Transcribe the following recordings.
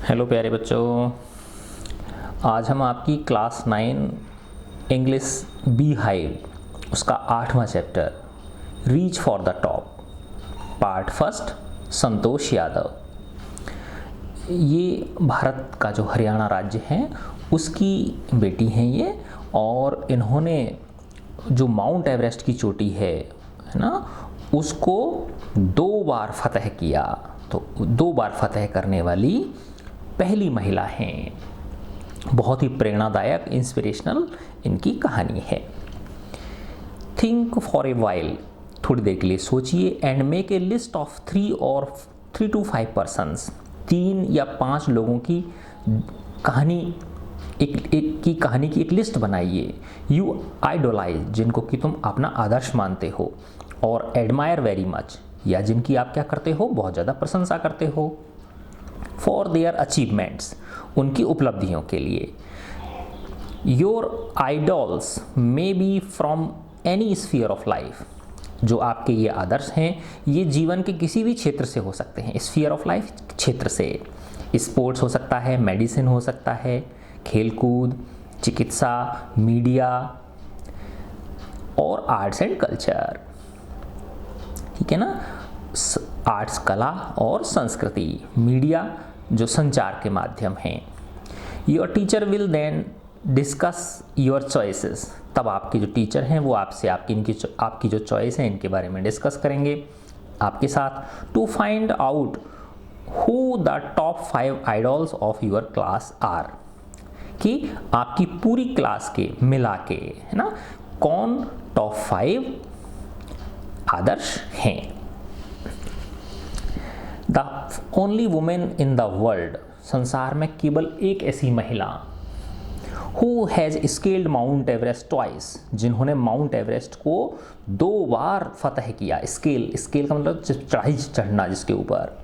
Hello प्यारे बच्चों, आज हम आपकी क्लास 9 इंग्लिश बी हाइव उसका 8वां chapter reach for the top part first Santosh Yadav. ये भारत का जो हरियाणा राज्य है उसकी बेटी हैं ये, और इन्होंने जो माउंट एवरेस्ट की चोटी है ना, उसको 2 बार फतह किया। तो 2 बार फतह करने वाली पहली महिला हैं। बहुत ही प्रेरणादायक इंस्पिरेशनल इनकी कहानी है। थिंक फॉर ए वाइल, थोड़ी देर के लिए सोचिए, and make a list of 3 to 5 persons, 3 या 5 लोगों की कहानी की कहानी की एक लिस्ट बनाइए। यू आइडोलाइज, जिनको कि तुम अपना आदर्श मानते हो, और एडमायर वेरी मच, या जिनकी आप क्या करते हो, बहुत ज़्यादा प्रशंसा करते हो। फॉर देयर अचीवमेंट्स, उनकी उपलब्धियों के लिए। Your idols may be from any sphere of life, जो आपके ये आदर्श हैं ये जीवन के किसी भी क्षेत्र से हो सकते हैं। स्फीयर ऑफ लाइफ क्षेत्र से, स्पोर्ट्स हो सकता है, मेडिसिन हो सकता है, खेलकूद, चिकित्सा, मीडिया और आर्ट्स एंड कल्चर। ठीक है ना, आर्ट्स कला और संस्कृति, मीडिया जो संचार के माध्यम हैं। Your teacher will then discuss your choices, तब आपके जो टीचर हैं वो आपसे आपकी जो चॉइस है इनके बारे में डिस्कस करेंगे आपके साथ। To find out who the top 5 idols of your class are, कि आपकी पूरी क्लास के मिला के, है ना, कौन टॉप 5 आदर्श हैं। The only women in the world, संसार में केवल एक ऐसी महिला, who has scaled Mount Everest twice, जिन्होंने माउंट एवरेस्ट को 2 बार फतह किया। स्केल का मतलब चढ़ाई चढ़ना जिसके ऊपर।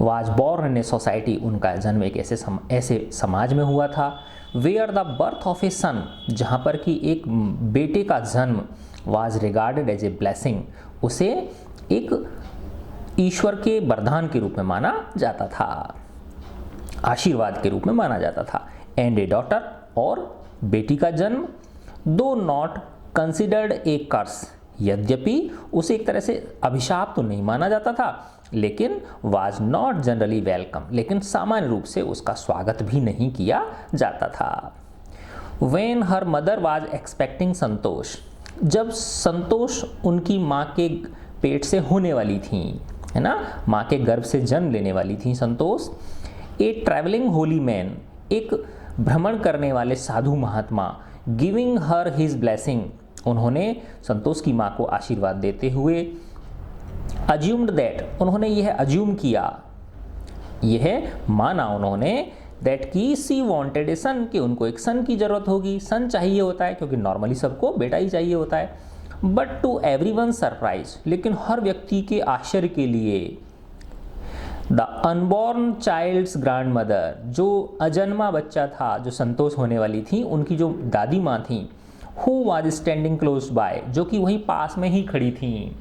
Was born in a society, उनका जन्म एक ऐसे समाज में हुआ था। Where the birth of a son, जहाँ पर कि एक बेटे का जन्म was regarded as a blessing, उसे एक ईश्वर के वरदान के रूप में माना जाता था, आशीर्वाद के रूप में माना जाता था। एंड ए डॉटर, और बेटी का जन्म, दो नॉट कंसिडर्ड ए कर्स, यद्यपि उसे एक तरह से अभिशाप तो नहीं माना जाता था, लेकिन वाज नॉट जनरली वेलकम, लेकिन सामान्य रूप से उसका स्वागत भी नहीं किया जाता था। When her mother was expecting Santosh, जब संतोष उनकी माँ के पेट से होने वाली थी, है ना, माँ के गर्भ से जन्म लेने वाली थी संतोष। ए ट्रैवलिंग होली मैन, एक भ्रमण करने वाले साधु महात्मा, गिविंग हर हिज ब्लेसिंग, उन्होंने संतोष की माँ को आशीर्वाद देते हुए, अज्यूम्ड दैट, उन्होंने यह अज्यूम किया, यह माना उन्होंने, दैट की सी वांटेड ए सन, कि उनको एक सन की जरूरत होगी, सन चाहिए होता है, क्योंकि नॉर्मली सबको बेटा ही चाहिए होता है। बट टू एवरीवन सरप्राइज, लेकिन हर व्यक्ति के आश्चर्य के लिए, the unborn child's grandmother, जो अजन्मा बच्चा था, जो संतोष होने वाली थी, उनकी जो दादी माँ थी, who was standing close by, जो कि वहीं पास में ही खड़ी थी,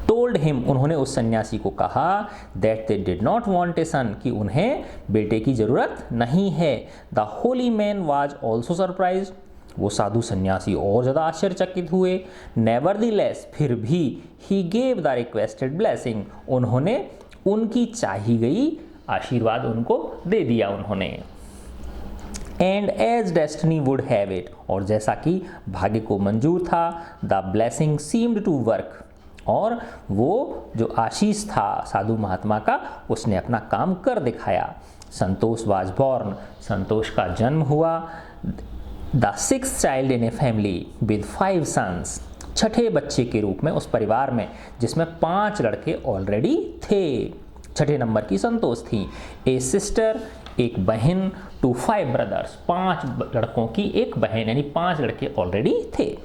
टोल्ड हिम, उन्होंने उस सन्यासी को कहा, that they did not want a son, कि उन्हें बेटे की जरूरत नहीं है। The holy man was also surprise, वो साधु सन्यासी और ज़्यादा आश्चर्यचकित हुए। नेवरदीलेस, फिर भी, he gave the requested blessing, उन्होंने उनकी चाही गई आशीर्वाद उनको दे दिया उन्होंने। And as destiny would have it, और जैसा कि भाग्य को मंजूर था, the blessing seemed to work, और वो जो आशीष था साधु महात्मा का, उसने अपना काम कर दिखाया। संतोष वाज बॉर्न, संतोष का जन्म हुआ। The 6th child in a family with 5 sons, 6ठे बच्चे के रूप में उस परिवार में जिसमें 5 लड़के ऑलरेडी थे। 6ठे नंबर की संतोष थी। ए सिस्टर, एक बहन, टू 5 ब्रदर्स, 5 लड़कों की एक बहन, यानी 5 लड़के ऑलरेडी थे।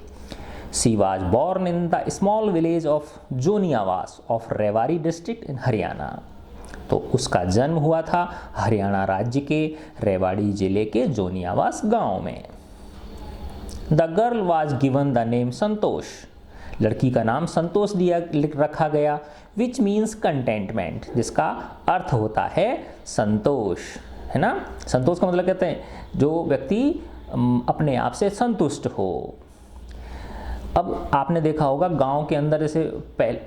She was born in the small village of Joniawas of Rewari district in Haryana, तो उसका जन्म हुआ था हरियाणा राज्य के रेवाड़ी जिले के जोनियावास गांव में। The girl was given the name Santosh, लड़की का नाम संतोष रखा गया, विच मीन्स कंटेंटमेंट, जिसका अर्थ होता है संतोष, है ना। संतोष का मतलब कहते हैं जो व्यक्ति अपने आप से संतुष्ट हो। अब आपने देखा होगा गांव के अंदर जैसे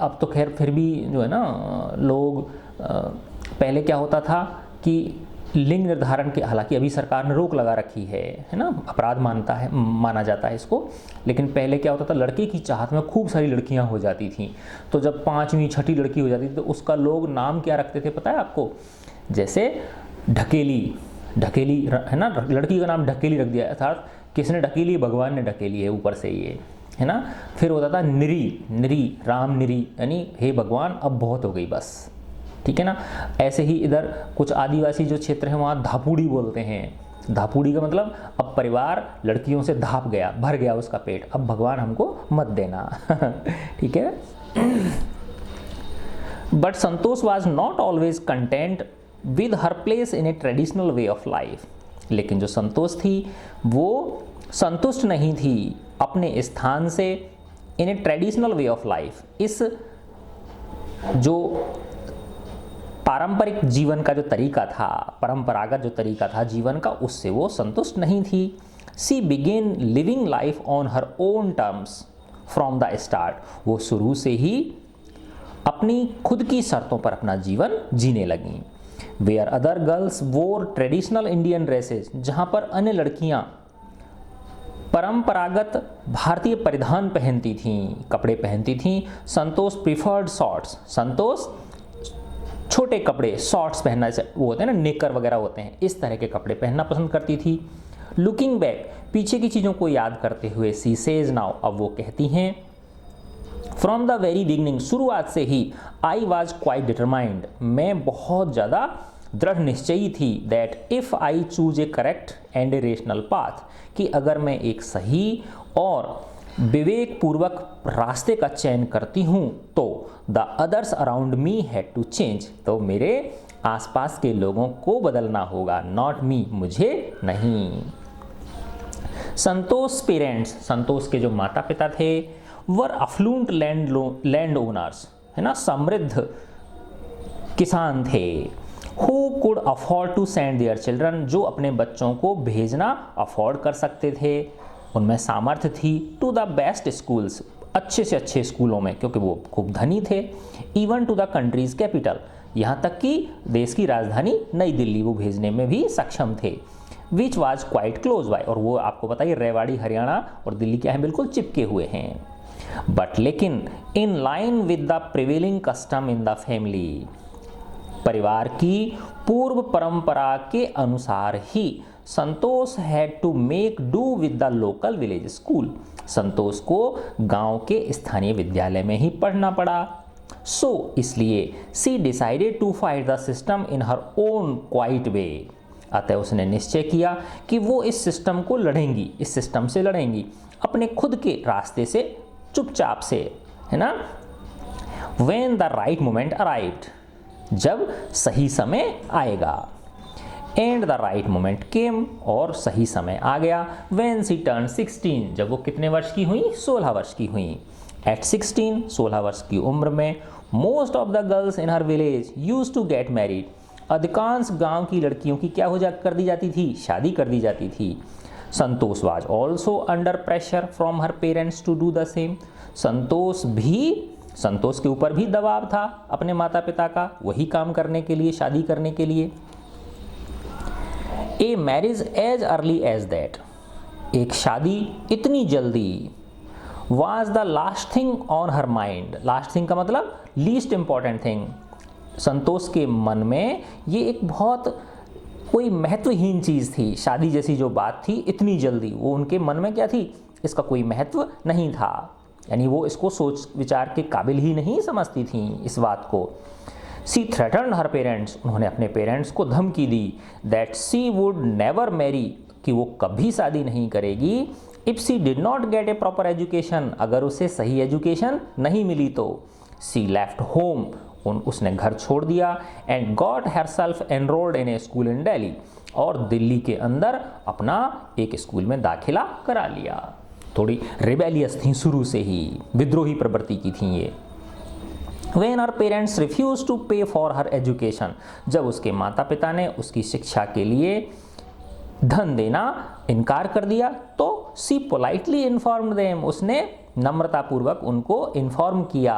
अब तो खैर फिर भी जो है ना लोग पहले क्या होता था कि लिंग निर्धारण के, हालांकि अभी सरकार ने रोक लगा रखी है ना, अपराध माना जाता है इसको, लेकिन पहले क्या होता था लड़के की चाहत में खूब सारी लड़कियां हो जाती थीं। तो जब 5वीं 6ठी लड़की हो जाती थी तो उसका लोग नाम क्या रखते थे पता है आपको? जैसे ढकेली है ना, लड़की का नाम ढकेली रख दिया, अर्थात किसने ढकेली? भगवान ने ढकेली है ऊपर से, ये है ना। फिर होता था निरी, राम निरी, यानी हे भगवान अब बहुत हो गई बस, ठीक है ना। ऐसे ही इधर कुछ आदिवासी जो क्षेत्र हैं वहाँ धापुड़ी बोलते हैं। धापुड़ी का मतलब अब परिवार लड़कियों से धाप गया, भर गया उसका पेट, अब भगवान हमको मत देना ठीक है। But Santosh was not always content with her place in a traditional way of life. लेकिन जो संतोष थी वो संतुष्ट नहीं थी अपने स्थान से in a traditional way of life, इस जो पारंपरिक जीवन का जो तरीका था, परंपरागत जो तरीका था जीवन का, उससे वो संतुष्ट नहीं थी। She began living life on her own terms from the start. वो शुरू से ही अपनी खुद की शर्तों पर अपना जीवन जीने लगी। वेयर अदर गर्ल्स वोर ट्रेडिशनल इंडियन ड्रेसेस, जहाँ पर अन्य लड़कियाँ परंपरागत भारतीय परिधान पहनती थीं, कपड़े पहनती थीं, संतोष प्रिफर्ड शॉर्ट्स, संतोष छोटे कपड़े शॉर्ट्स पहनना, वो होते हैं ना नेकर वगैरह होते हैं, इस तरह के कपड़े पहनना पसंद करती थी। लुकिंग बैक, पीछे की चीज़ों को याद करते हुए, सी सेज नाउ, अब वो कहती हैं, फ्रॉम द वेरी बिगनिंग, शुरुआत से ही, आई वॉज क्वाइट डिटरमाइंड, मैं बहुत ज़्यादा दृढ़ निश्चयी थी, that if I choose A correct and a rational path, कि अगर मैं एक सही और विवेक पूर्वक रास्ते का चयन करती हूँ तो the others around me had to change, तो मेरे आसपास के लोगों को बदलना होगा, नॉट मी, मुझे नहीं। संतोष पेरेंट्स, संतोष के जो माता पिता थे, वर अफ्लुएंट लैंड ओनर्स, है ना, समृद्ध किसान थे। Who could afford to send their children, जो अपने बच्चों को भेजना अफोर्ड कर सकते थे, उनमें सामर्थ्य थी। टू द बेस्ट स्कूल्स, अच्छे से अच्छे स्कूलों में, क्योंकि वो खूब धनी थे। Even to the country's capital, यहाँ तक कि देश की राजधानी नई दिल्ली वो भेजने में भी सक्षम थे। Which was quite close by, और वो आपको पता है रेवाड़ी हरियाणा और दिल्ली क्या है, बिल्कुल चिपके हुए हैं। बट लेकिन in line with the prevailing custom in the family, परिवार की पूर्व परंपरा के अनुसार ही Santosh had to make do with the local village school, Santosh को गांव के स्थानीय विद्यालय में ही पढ़ना पड़ा। सो इसलिए she decided to fight the system in her own quiet way, अतः उसने निश्चय किया कि वो इस सिस्टम को लड़ेंगी, इस सिस्टम से लड़ेंगी अपने खुद के रास्ते से, चुपचाप से, है ना। When the right moment arrived, जब सही समय आएगा। एंड द राइट मोमेंट केम, और सही समय आ गया। व्हेन सी टर्न 16, जब वो कितने वर्ष की हुई? 16 वर्ष की हुई। एट 16, 16 वर्ष की उम्र में, most of the girls in her village use to get married, अधिकांश गांव की लड़कियों की क्या कर दी जाती थी? शादी कर दी जाती थी। Santosh was also under pressure from her parents to do the same, Santosh के ऊपर भी दबाव था अपने माता पिता का, वही काम करने के लिए, शादी करने के लिए। A marriage age early age that, एक शादी इतनी जल्दी, was the last thing on her mind, last thing का मतलब लीस्ट इंपॉर्टेंट थिंग, संतोष के मन में ये एक बहुत कोई महत्वहीन चीज़ थी, शादी जैसी जो बात थी इतनी जल्दी, वो उनके मन में क्या थी? इसका कोई महत्व नहीं था, यानी वो इसको सोच विचार के काबिल ही नहीं समझती थी इस बात को। सी थ्रेटन्ड हर पेरेंट्स, उन्होंने अपने पेरेंट्स को धमकी दी, that she would never marry, कि वो कभी शादी नहीं करेगी, if she did not get a proper education, अगर उसे सही एजुकेशन नहीं मिली तो। सी लेफ्ट होम, उसने घर छोड़ दिया, and got herself enrolled in A school इन दिल्ली, और दिल्ली के अंदर अपना एक स्कूल में दाखिला करा लिया। थोड़ी रिबेलियस थी, शुरू से ही विद्रोही प्रवृत्ति की थी ये। When her parents refused to pay for her education, जब उसके माता पिता ने उसकी शिक्षा के लिए धन देना इनकार कर दिया, तो she politely informed them, उसने नम्रतापूर्वक उनको इन्फॉर्म किया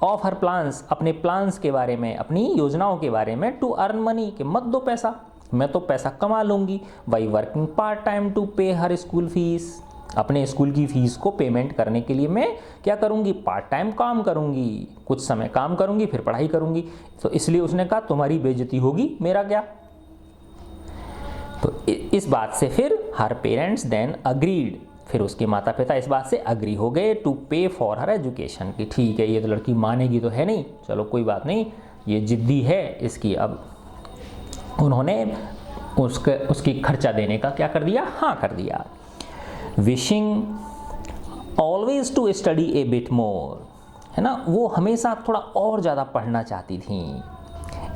ऑफ हर प्लान्स, अपने प्लान्स के बारे में, अपनी योजनाओं के बारे में, टू अर्न मनी, कि मत दो पैसा, मैं तो पैसा कमा लूँगी, by working part time to pay her school fees, अपने स्कूल की फ़ीस को पेमेंट करने के लिए मैं क्या करूँगी, पार्ट टाइम काम करूँगी, कुछ समय काम करूँगी फिर पढ़ाई करूँगी। तो इसलिए उसने कहा तुम्हारी बेइज्जती होगी, मेरा क्या। तो इस बात से फिर हर पेरेंट्स देन अग्रीड, फिर उसके माता पिता इस बात से अग्री हो गए टू पे फॉर हर एजुकेशन, की ठीक है ये तो लड़की मानेगी तो है नहीं, चलो कोई बात नहीं, ये जिद्दी है इसकी। अब उन्होंने उसकी खर्चा देने का क्या कर दिया, हाँ कर दिया। Wishing always to study a bit more, है ना, वो हमेशा थोड़ा और ज़्यादा पढ़ना चाहती थी।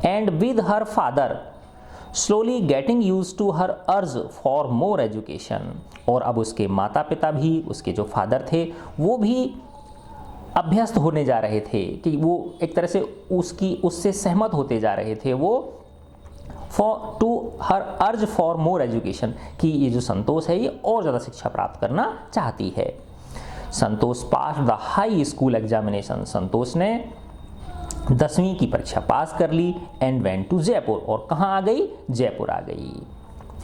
And with her father slowly getting used to her urge for more education, और अब उसके माता पिता भी, उसके जो फादर थे वो भी अभ्यस्त होने जा रहे थे, कि वो एक तरह से उससे सहमत होते जा रहे थे वो, for to her urge for more education, कि ये जो संतोष है ये और ज़्यादा शिक्षा प्राप्त करना चाहती है। संतोष पास द हाई स्कूल एग्जामिनेशन, संतोष ने 10वीं की परीक्षा पास कर ली। एंड वेंट टू जयपुर, और कहाँ आ गई, जयपुर आ गई,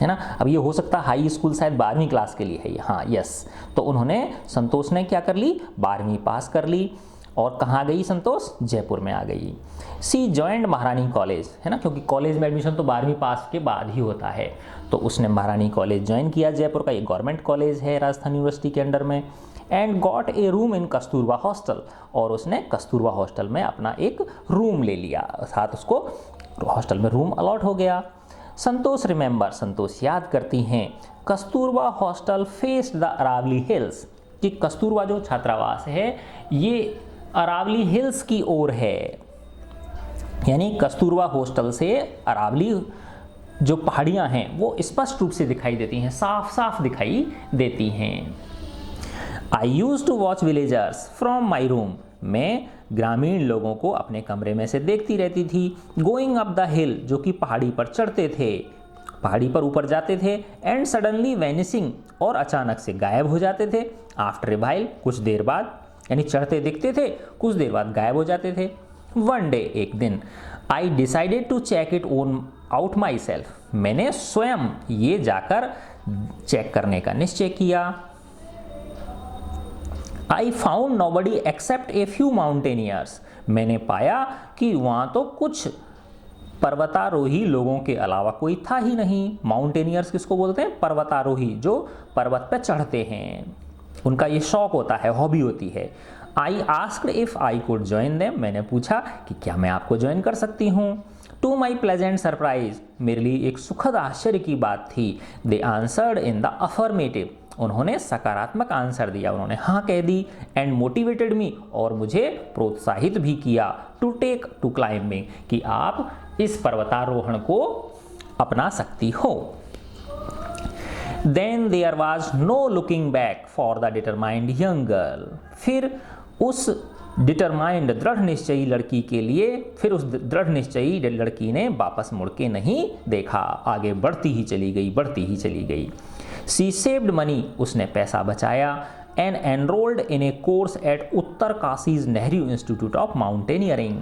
है ना। अब ये हो सकता है हाई स्कूल शायद 12वीं क्लास के लिए है, हाँ यस, तो उन्होंने संतोष ने क्या कर ली, 12वीं पास कर ली, और कहाँ गई संतोष, जयपुर में आ गई। सी जॉइंड महारानी कॉलेज, है ना, क्योंकि कॉलेज में एडमिशन तो 12वीं पास के बाद ही होता है, तो उसने महारानी कॉलेज ज्वाइन किया जयपुर का, ये गवर्नमेंट कॉलेज है राजस्थान यूनिवर्सिटी के अंडर में। And got a room in Kasturba hostel, और उसने कस्तूरबा हॉस्टल में अपना एक रूम ले लिया, साथ उसको हॉस्टल में रूम अलॉट हो गया। संतोष रिमेंबर, संतोष याद करती हैं, Kasturba hostel faced the Aravalli hills, कि कस्तूरबा जो छात्रावास है ये अरावली हिल्स की ओर है, यानी कस्तूरबा हॉस्टल से अरावली जो पहाड़ियां हैं वो स्पष्ट रूप से दिखाई देती हैं, साफ साफ दिखाई देती हैं। I use to watch villagers from my room, मैं ग्रामीण लोगों को अपने कमरे में से देखती रहती थी। गोइंग अप द हिल, जो कि पहाड़ी पर चढ़ते थे, पहाड़ी पर ऊपर जाते थे। एंड सडनली वैनिसिंग, और अचानक से गायब हो जाते थे। आफ्टर ए व्हाइल, कुछ देर बाद, यानी चढ़ते दिखते थे, कुछ देर बाद गायब हो जाते थे। वन डे, एक दिन, I decided to check it own out myself, मैंने स्वयं ये जाकर चेक करने का निश्चय किया। I found nobody except a few mountaineers, मैंने पाया कि वहाँ तो कुछ पर्वतारोही लोगों के अलावा कोई था ही नहीं। माउंटेनियर्स किसको बोलते हैं, पर्वतारोही, जो पर्वत पे चढ़ते हैं, उनका ये शौक होता है, हॉबी होती है। I asked if I could join them, मैंने पूछा कि क्या मैं आपको ज्वाइन कर सकती हूँ। टू माई प्लेजेंट सरप्राइज, मेरे लिए एक सुखद आश्चर्य की बात थी। दे आंसर्ड इन द अफर्मेटिव, उन्होंने सकारात्मक आंसर दिया, उन्होंने हाँ कह दी। एंड मोटिवेटेड मी, और मुझे प्रोत्साहित भी किया। टू टेक टू क्लाइंबिंग, कि आप इस पर्वतारोहण को अपना सकती हो। Then there was no looking back for the determined young girl, फिर उस डिटरमाइंड, दृढ़ निश्चयी लड़की के लिए, फिर उस दृढ़ निश्चयी लड़की ने वापस मुड़ के नहीं देखा, आगे बढ़ती ही चली गई, बढ़ती ही चली गई। सी सेव्ड मनी, उसने पैसा बचाया। And enrolled in a course at Uttarkashi's Nehru Institute of Mountaineering,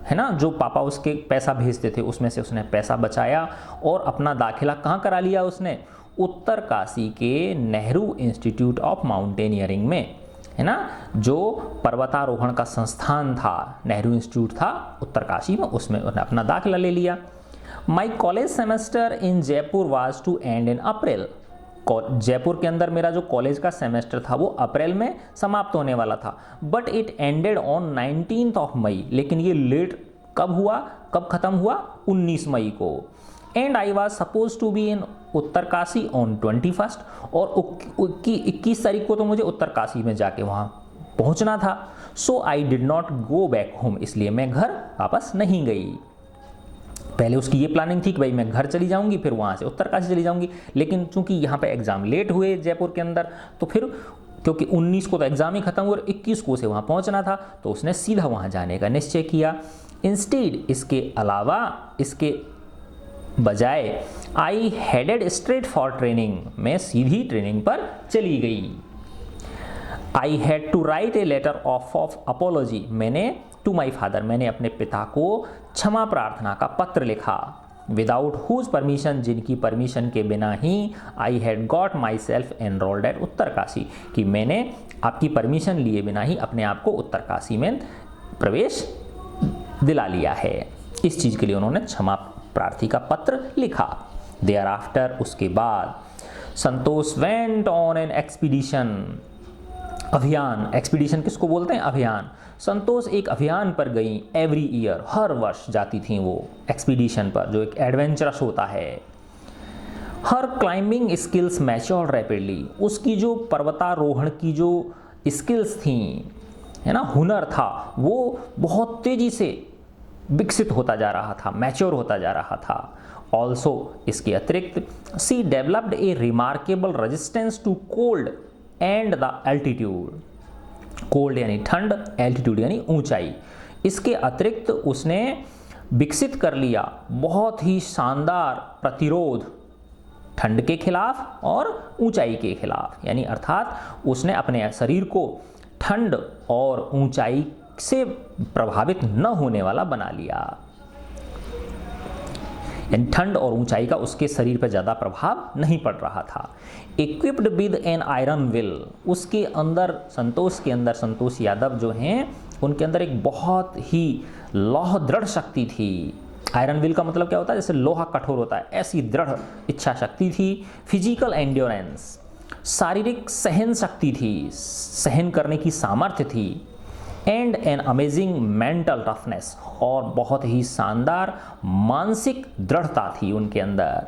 है ना, जो पापा उसके पैसा भेजते थे उसमें से उसने पैसा बचाया और अपना दाखिला कहाँ करा लिया उसने, उत्तर काशी के नेहरू इंस्टीट्यूट ऑफ माउंटेनियरिंग में, है ना, जो पर्वतारोहण का संस्थान था, नेहरू इंस्टीट्यूट था उत्तरकाशी में, उसमें उन्होंने अपना दाखिला ले लिया। My college semester in Jaipur was to end in April, Jaipur के अंदर मेरा जो कॉलेज का सेमेस्टर था वो अप्रैल में समाप्त होने वाला था। But it ended on 19th of May, लेकिन ये लेट कब हुआ, कब खत्म हुआ, 19 मई को। And I was supposed to be in Uttarkashi on 21st, और 21 तारीख को तो मुझे उत्तरकाशी में जाके वहाँ पहुँचना था। So I did not go back home, इसलिए मैं घर वापस नहीं गई। पहले उसकी ये प्लानिंग थी कि भाई मैं घर चली जाऊंगी, फिर वहाँ से उत्तरकाशी चली जाऊंगी, लेकिन चूंकि यहाँ पे एग्ज़ाम लेट हुए जयपुर के अंदर, तो फिर क्योंकि 19 को तो एग्ज़ाम ही खत्म हुआ और 21 को उसे वहाँ पहुँचना था, तो उसने सीधा वहाँ जाने का निश्चय किया। इंस्टेड, इसके अलावा, इसके बजाय, I headed straight for training, मैं सीधी ट्रेनिंग पर चली गई। I had to write a letter of apology, मैंने टू माई फादर, मैंने अपने पिता को क्षमा प्रार्थना का पत्र लिखा। विदाउट हुज परमिशन, जिनकी परमिशन के बिना ही, I had got myself enrolled at Uttarkashi, कि मैंने आपकी परमिशन लिए बिना ही अपने आप को उत्तरकाशी में प्रवेश दिला लिया है। इस चीज़ के लिए उन्होंने क्षमा प्रार्थी का पत्र लिखा। देयर आफ्टर, उसके बाद, संतोष वेंट ऑन एन एक्सपीडिशन, अभियान, एक्सपीडिशन किसको बोलते हैं? अभियान। संतोष एक अभियान पर गई, एवरी ईयर, हर वर्ष जाती थी वो एक्सपीडिशन पर, जो एक एडवेंचरस होता है। हर क्लाइंबिंग स्किल्स मैच्योर्ड रैपिडली, उसकी जो पर्वतारोहण की जो स्किल्स थी, है ना, हुनर था, वो बहुत तेजी से विकसित होता जा रहा था, मैच्योर होता जा रहा था। ऑल्सो, इसके अतिरिक्त, she developed a remarkable resistance to cold and the altitude, cold यानी ठंड, एल्टीट्यूड यानी ऊंचाई। इसके अतिरिक्त उसने विकसित कर लिया बहुत ही शानदार प्रतिरोध ठंड के खिलाफ और ऊंचाई के खिलाफ, यानी अर्थात उसने अपने शरीर को ठंड और ऊंचाई से प्रभावित न होने वाला बना लिया, यानी ठंड और ऊंचाई का उसके शरीर पर ज़्यादा प्रभाव नहीं पड़ रहा था। Equipped with an iron will, उसके अंदर, संतोष के अंदर, संतोष यादव जो हैं उनके अंदर एक बहुत ही लौह दृढ़ शक्ति थी। आयरन विल का मतलब क्या होता है? जैसे लोहा कठोर होता है, ऐसी दृढ़ इच्छा शक्ति थी। फिजिकल एंड्योरेंस, शारीरिक सहन शक्ति थी, सहन करने की सामर्थ्य थी। And an amazing mental toughness, और बहुत ही शानदार मानसिक दृढ़ता थी उनके अंदर।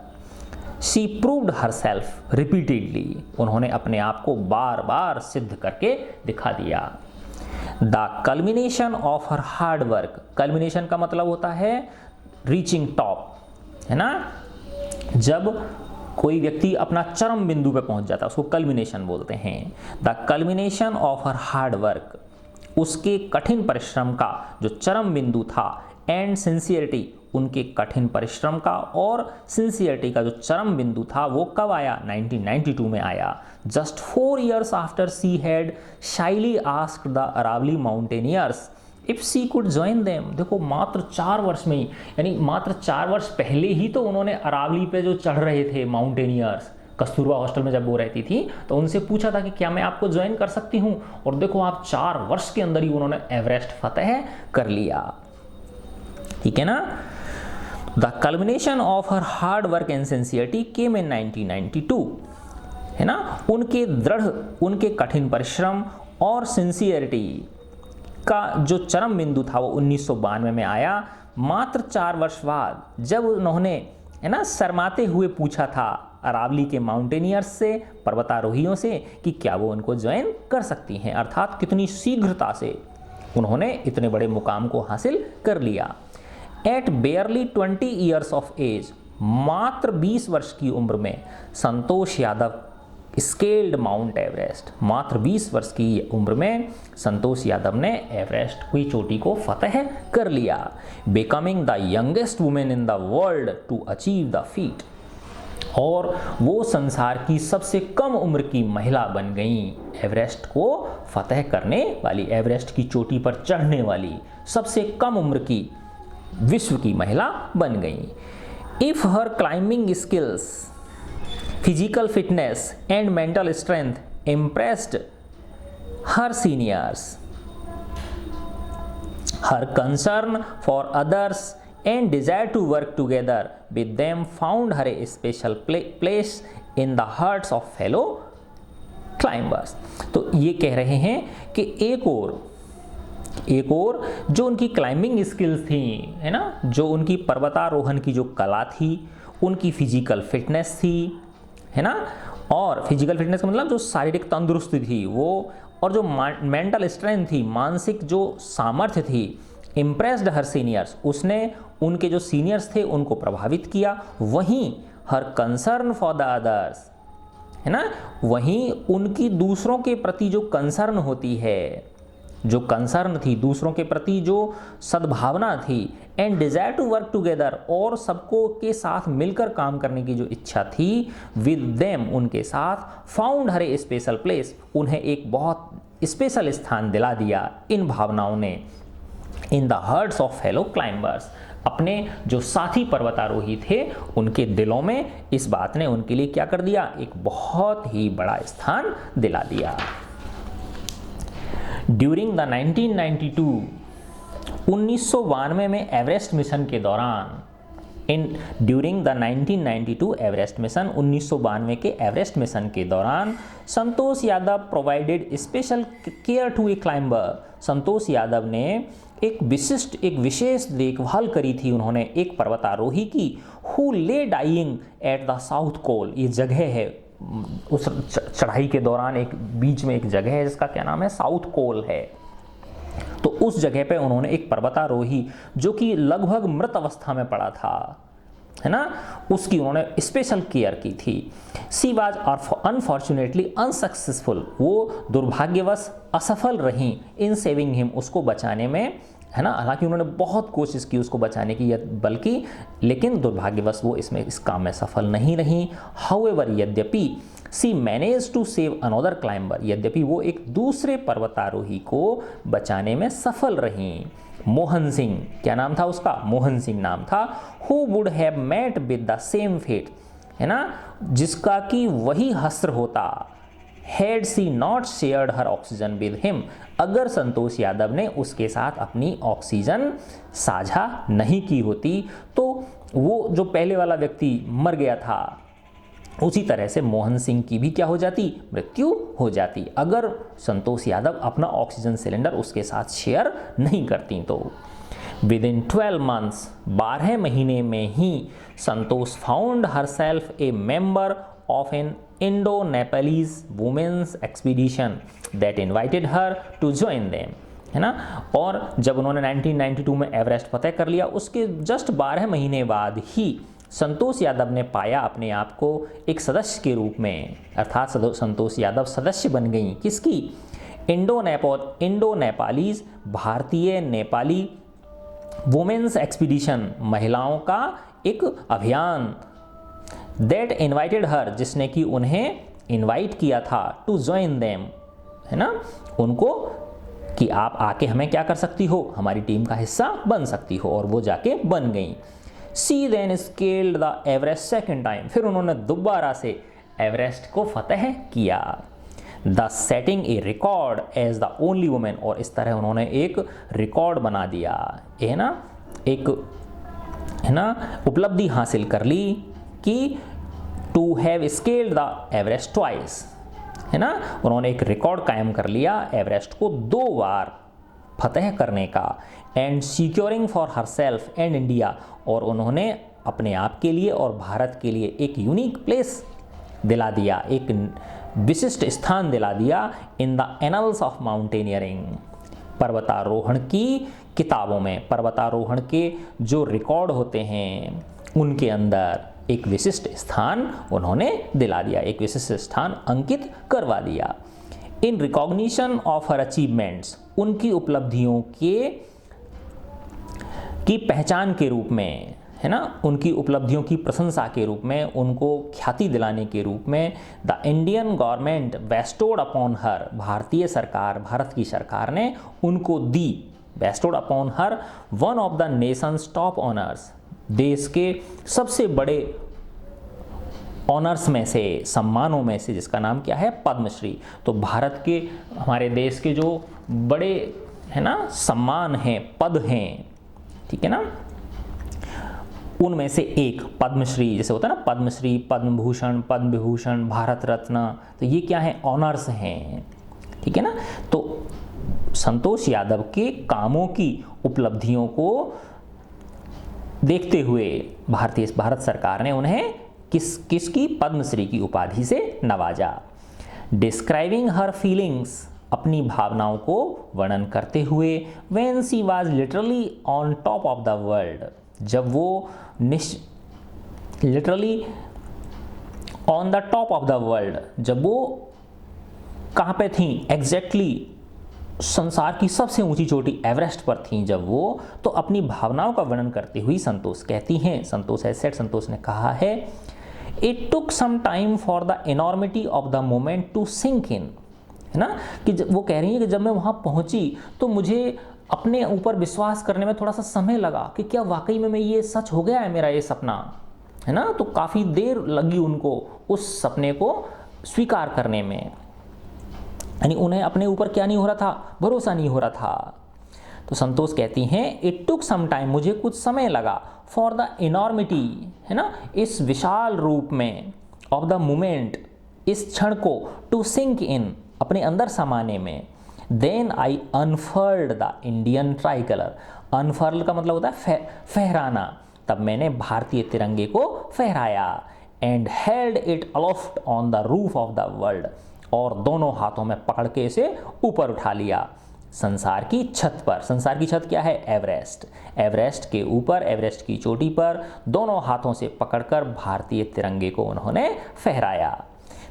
She proved her self repeatedly, उन्होंने अपने आप को बार बार सिद्ध करके दिखा दिया। The culmination of her hard work, culmination का मतलब होता है रीचिंग टॉप, है ना, जब कोई व्यक्ति अपना चरम बिंदु पे पहुंच जाता है उसको कल्मिनेशन बोलते हैं। The culmination of her hard work, उसके कठिन परिश्रम का जो चरम बिंदु था, एंड सिंसियरिटी, उनके कठिन परिश्रम का और सिंसियरिटी का जो चरम बिंदु था वो कब आया? 1992 में आया। Just 4 years after she had shyly asked the Aravalli Mountaineers if she could join them. देखो, मात्र 4 वर्ष में ही, यानी मात्र 4 वर्ष पहले ही तो उन्होंने अरावली पे जो चढ़ रहे थे माउंटेनियर्स, कस्तूरबा हॉस्टल में जब वो रहती थी, तो उनसे पूछा था कि क्या मैं आपको ज्वाइन कर सकती हूँ, और देखो आप 4 वर्ष के अंदर ही उन्होंने एवरेस्ट फतेह कर लिया। ठीक है ना। The culmination of her hard work and sincerity came in 1992, है ना, उनके दृढ़, उनके कठिन परिश्रम और सिंसियरिटी का जो चरम बिंदु था वो 1992 में आया, मात्र 4 वर्ष बाद, जब उन्होंने, है ना, शर्माते हुए पूछा था अरावली के माउंटेनियर्स से, पर्वतारोहियों से, कि क्या वो उनको ज्वाइन कर सकती हैं। अर्थात कितनी शीघ्रता से उन्होंने इतने बड़े मुकाम को हासिल कर लिया। At barely 20 years of age, मात्र 20 वर्ष की उम्र में Santosh Yadav scaled Mount Everest, मात्र 20 वर्ष की उम्र में संतोष यादव ने एवरेस्ट की चोटी को फतेह कर लिया। Becoming the youngest women in the world to achieve the feat, और वो संसार की सबसे कम उम्र की महिला बन गई, एवरेस्ट को फतेह करने वाली, एवरेस्ट की चोटी पर चढ़ने वाली सबसे कम उम्र की विश्व की महिला बन गई। If her climbing skills, physical fitness and mental strength impressed her seniors, her concern for others and desire to work together with them found her a special place in the hearts of fellow climbers। तो ये कह रहे हैं कि एक और जो उनकी क्लाइंबिंग स्किल्स थी, है ना, जो उनकी पर्वतारोहण की जो कला थी, उनकी फिजिकल फिटनेस थी, है ना, और फिजिकल फिटनेस का मतलब जो शारीरिक तंदुरुस्ती थी वो, और जो मेंटल स्ट्रेंथ थी, मानसिक जो सामर्थ्य थी, इम्प्रेस्ड हर सीनियर्स, उसने उनके जो सीनियर्स थे उनको प्रभावित किया। वहीं हर कंसर्न फॉर द अदर्स, है ना, वहीं उनकी दूसरों के प्रति जो कंसर्न होती है, जो कंसर्न थी दूसरों के प्रति, जो सद्भावना थी, and desire to work together, और सबको के साथ मिलकर काम करने की जो इच्छा थी, विद देम, उनके साथ, फाउंड हर ए स्पेशल प्लेस, उन्हें एक बहुत स्पेशल स्थान दिला दिया इन भावनाओं ने, in the hearts of fellow climbers, अपने जो साथी पर्वतारोही थे उनके दिलों में इस बात ने उनके लिए क्या कर दिया, एक बहुत ही बड़ा स्थान दिला दिया। ड्यूरिंग द 1992 में एवरेस्ट मिशन के दौरान, ड्यूरिंग द 1992 एवरेस्ट मिशन, 1992 के एवरेस्ट मिशन के दौरान, Santosh Yadav provided special care to a climber, Santosh Yadav ने एक विशेष देखभाल करी थी उन्होंने एक पर्वतारोही की, who lay dying at the South Col, ये जगह है उस चढ़ाई के दौरान, एक बीच में एक जगह है जिसका क्या नाम है, साउथ कोल है। तो उस जगह पे उन्होंने एक पर्वतारोही जो कि लगभग मृत अवस्था में पड़ा था, है ना, उसकी उन्होंने स्पेशल केयर की थी। सी वाज अनफॉर्चुनेटली अनसक्सेसफुल, वो दुर्भाग्यवश असफल रही इन सेविंग हिम, उसको बचाने में, है ना, हालांकि उन्होंने बहुत कोशिश की उसको बचाने की, बल्कि लेकिन दुर्भाग्यवश वो इस काम में सफल नहीं रही। हाउएवर, यद्यपि, she manage to save another climber, यद्यपि वो एक दूसरे पर्वतारोही को बचाने में सफल रहीं। मोहन सिंह, क्या नाम था उसका, मोहन सिंह नाम था, who would have met with the same fate, है ना, जिसका कि वही हश्र होता, had she not shared her oxygen with him, अगर संतोष यादव ने उसके साथ अपनी ऑक्सीजन साझा नहीं की होती तो वो जो पहले वाला व्यक्ति मर गया था, उसी तरह से मोहन सिंह की भी क्या हो जाती, मृत्यु हो जाती, अगर संतोष यादव अपना ऑक्सीजन सिलेंडर उसके साथ शेयर नहीं करती तो। विद इन 12 months, 12 महीने में ही Santosh found herself a member of an Indo Nepalese women's expedition that invited her to join them, है ना, और जब उन्होंने 1992 में एवरेस्ट फतेह कर लिया, उसके जस्ट 12 महीने बाद ही संतोष यादव ने पाया अपने आप को एक सदस्य के रूप में, अर्थात संतोष यादव सदस्य बन गई किसकी, इंडो नेपालीज, भारतीय नेपाली वुमेन्स एक्सपीडिशन, महिलाओं का एक अभियान, दैट इन्वाइटेड हर, जिसने कि उन्हें इन्वाइट किया था, टू ज्वाइन देम, है ना, उनको कि आप आके हमें क्या कर सकती हो, हमारी टीम का हिस्सा बन सकती हो, और वो जाके बन गई। She then scaled the Everest second time, फिर उन्होंने दोबारा से एवरेस्ट को फतेह किया, the setting a record as the only woman, और इस तरह उन्होंने एक रिकॉर्ड बना दिया, है ना, एक, है ना, उपलब्धि हासिल कर ली कि to have scaled the Everest twice, है ना, उन्होंने एक रिकॉर्ड कायम कर लिया एवरेस्ट को 2 बार फतेह करने का, and securing for herself and India, और उन्होंने अपने आप के लिए और भारत के लिए एक यूनिक प्लेस दिला दिया, एक विशिष्ट स्थान दिला दिया in the annuls of mountaineering, पर्वतारोहण की किताबों में, पर्वतारोहण के जो रिकॉर्ड होते हैं उनके अंदर एक विशिष्ट स्थान उन्होंने दिला दिया, एक विशिष्ट स्थान अंकित करवा दिया। In recognition of her achievements, उनकी उपलब्धियों की पहचान के रूप में, है ना, उनकी उपलब्धियों की प्रशंसा के रूप में, उनको ख्याति दिलाने के रूप में, the Indian government bestowed upon her, भारतीय सरकार, भारत की सरकार ने उनको दी, bestowed upon her one of the nation's top honours, देश के सबसे बड़े ऑनर्स में से, सम्मानों में से, जिसका नाम क्या है, पद्मश्री। तो भारत के, हमारे देश के जो बड़े, है ना, सम्मान हैं, पद हैं, ठीक है ना, उनमें से एक पद्मश्री, जैसे होता है ना पद्मश्री, पद्म भूषण, पद्म विभूषण, भारत रत्न, तो ये क्या है, ऑनर्स हैं, ठीक है ना। तो संतोष यादव के कामों की उपलब्धियों को देखते हुए भारत सरकार ने उन्हें किसकी पद्मश्री की उपाधि से नवाजा। डिस्क्राइबिंग हर फीलिंग्स, अपनी भावनाओं को वर्णन करते हुए, when she was literally on top of the world, जब वो literally on the top of the world, जब वो कहाँ पे थी एग्जैक्टली संसार की सबसे ऊंची चोटी एवरेस्ट पर थी जब वो, तो अपनी भावनाओं का वर्णन करते हुए संतोष कहती हैं, संतोष है सेट, संतोष ने कहा है, it took some time for the enormity of the moment to sink in, है ना, कि वो कह रही है कि जब मैं वहाँ पहुँची तो मुझे अपने ऊपर विश्वास करने में थोड़ा सा समय लगा कि क्या वाकई में मैं ये सच हो गया है मेरा ये सपना, है ना, तो काफ़ी देर लगी उनको उस सपने को स्वीकार करने में, यानी उन्हें अपने ऊपर क्या नहीं हो रहा था, भरोसा नहीं हो रहा था। तो संतोष कहती हैं इट टुक सम टाइम, मुझे कुछ समय लगा, फॉर द इनॉर्मिटी, है ना, इस विशाल रूप में, ऑफ द मोमेंट, इस क्षण को, टू सिंक इन, अपने अंदर समाने में। Then I unfurled the Indian tricolour, unfurl का मतलब होता है फहराना, तब मैंने भारतीय तिरंगे को फहराया, and held it aloft on the roof of the world, और दोनों हाथों में पकड़ के इसे ऊपर उठा लिया संसार की छत पर। संसार की छत क्या है, एवरेस्ट, एवरेस्ट के ऊपर, एवरेस्ट की चोटी पर दोनों हाथों से पकड़कर भारतीय तिरंगे को उन्होंने फहराया।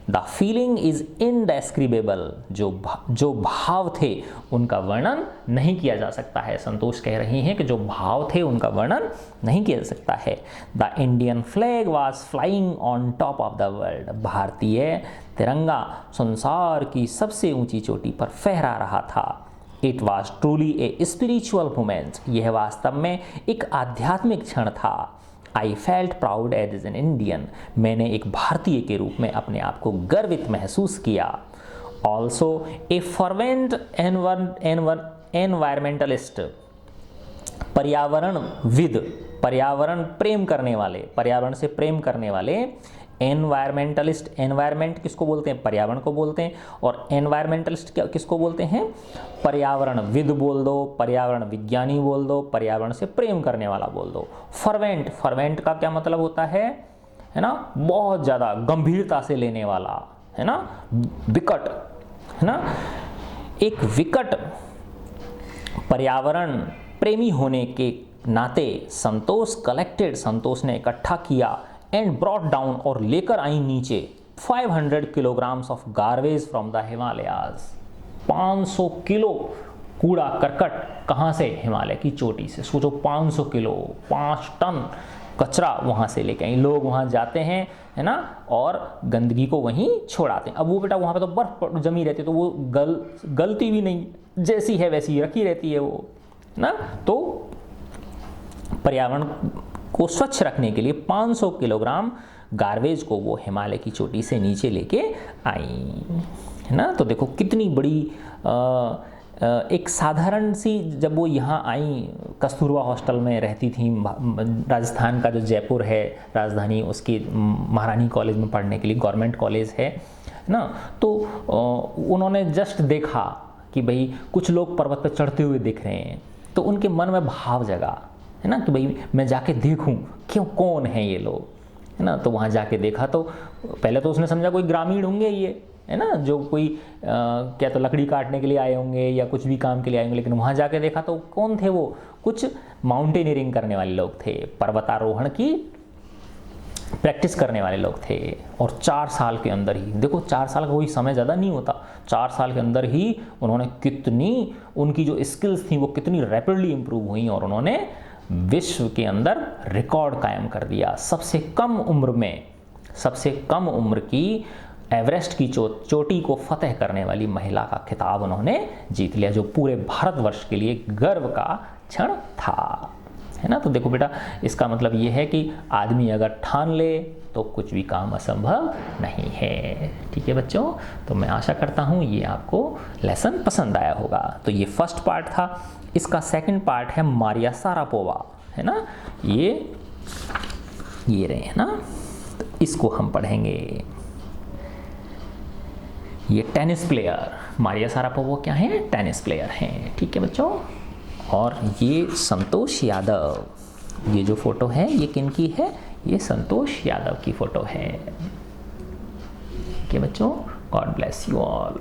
द फीलिंग इज इनडेस्क्रिबेबल, जो भाव थे उनका वर्णन नहीं किया जा सकता है। संतोष कह रही हैं कि जो भाव थे उनका वर्णन नहीं किया जा सकता है। The Indian flag was flying on top of the world, भारतीय तिरंगा संसार की सबसे ऊंची चोटी पर फहरा रहा था। It was truly a spiritual moment, यह वास्तव में एक आध्यात्मिक क्षण था। I felt proud as an Indian, मैंने एक भारतीय के रूप में अपने आप को गर्वित महसूस किया। ऑल्सो ए फर्वेंट एनवायरमेंटलिस्ट, पर्यावरणविद, पर्यावरण प्रेम करने वाले, पर्यावरण से प्रेम करने वाले, एनवायरमेंटलिस्ट, एनवायरमेंट किसको बोलते हैं, पर्यावरण को बोलते हैं, और एनवायरमेंटलिस्ट क्या किसको बोलते हैं, पर्यावरणविद बोल दो, पर्यावरण विज्ञानी बोल दो, पर्यावरण से प्रेम करने वाला बोल दो। फर्वेंट, फर्वेंट का क्या मतलब होता है ना, बहुत ज़्यादा गंभीरता से लेने वाला, है ना, विकट, है ना, एक विकट पर्यावरण प्रेमी होने के नाते संतोष कलेक्टेड, संतोष ने इकट्ठा किया, एंड ब्रॉट डाउन, और लेकर आई नीचे 500 kilograms of garbage from the Himalayas, 500 kilo कूड़ा करकट, कहाँ से, हिमालय की चोटी से। सोचो 500 किलो, 5 टन कचरा वहाँ से लेके आई। लोग वहाँ जाते हैं, है ना, और गंदगी को वहीं छोड़ाते हैं। अब वो बेटा वहाँ पे तो बर्फ जमी रहती है, तो वो गलती भी नहीं, जैसी है वैसी रखी रहती है वो, ना। तो पर्यावरण को स्वच्छ रखने के लिए 500 किलोग्राम गार्बेज को वो हिमालय की चोटी से नीचे लेके आई, है ना। तो देखो कितनी बड़ी एक साधारण सी, जब वो यहाँ आई, कस्तूरबा हॉस्टल में रहती थी, राजस्थान का जो जयपुर है राजधानी, उसकी महारानी कॉलेज में पढ़ने के लिए, गवर्नमेंट कॉलेज है ना। तो उन्होंने जस्ट देखा कि भाई कुछ लोग पर्वत पर चढ़ते हुए दिख रहे हैं, तो उनके मन में भाव जगा, है ना, कि भाई मैं जाके देखूं क्यों, कौन है ये लोग, है ना। तो वहाँ जाके देखा तो पहले तो उसने समझा कोई ग्रामीण होंगे ये, है ना, जो कोई क्या तो लकड़ी काटने के लिए आए होंगे या कुछ भी काम के लिए आए होंगे, लेकिन वहाँ जाके देखा तो कौन थे वो, कुछ माउंटेनियरिंग करने वाले लोग थे, पर्वतारोहण की प्रैक्टिस करने वाले लोग थे। और 4 साल के अंदर ही, देखो 4 साल का कोई समय ज़्यादा नहीं होता, 4 साल के अंदर ही उन्होंने कितनी, उनकी जो स्किल्स थी वो कितनी रैपिडली इम्प्रूव हुई, और उन्होंने विश्व के अंदर रिकॉर्ड कायम कर दिया। सबसे कम उम्र में, सबसे कम उम्र की एवरेस्ट की चोटी को फतेह करने वाली महिला का खिताब उन्होंने जीत लिया, जो पूरे भारतवर्ष के लिए गर्व का क्षण था, है ना। तो देखो बेटा, इसका मतलब ये है कि आदमी अगर ठान ले तो कुछ भी काम असंभव नहीं है। ठीक है बच्चों, तो मैं आशा करता हूँ ये आपको लेसन पसंद आया होगा। तो ये फर्स्ट पार्ट था। इसका सेकंड पार्ट है मारिया शारापोवा, है ना, ये रहे, है ना। तो इसको हम पढ़ेंगे। ये टेनिस प्लेयर, मारिया शारापोवा क्या है, टेनिस प्लेयर हैं। ठीक है बच्चों। और ये संतोष यादव, ये जो फोटो है ये किनकी है, ये संतोष यादव की फोटो है। ठीक है बच्चों, गॉड ब्लेस यू ऑल।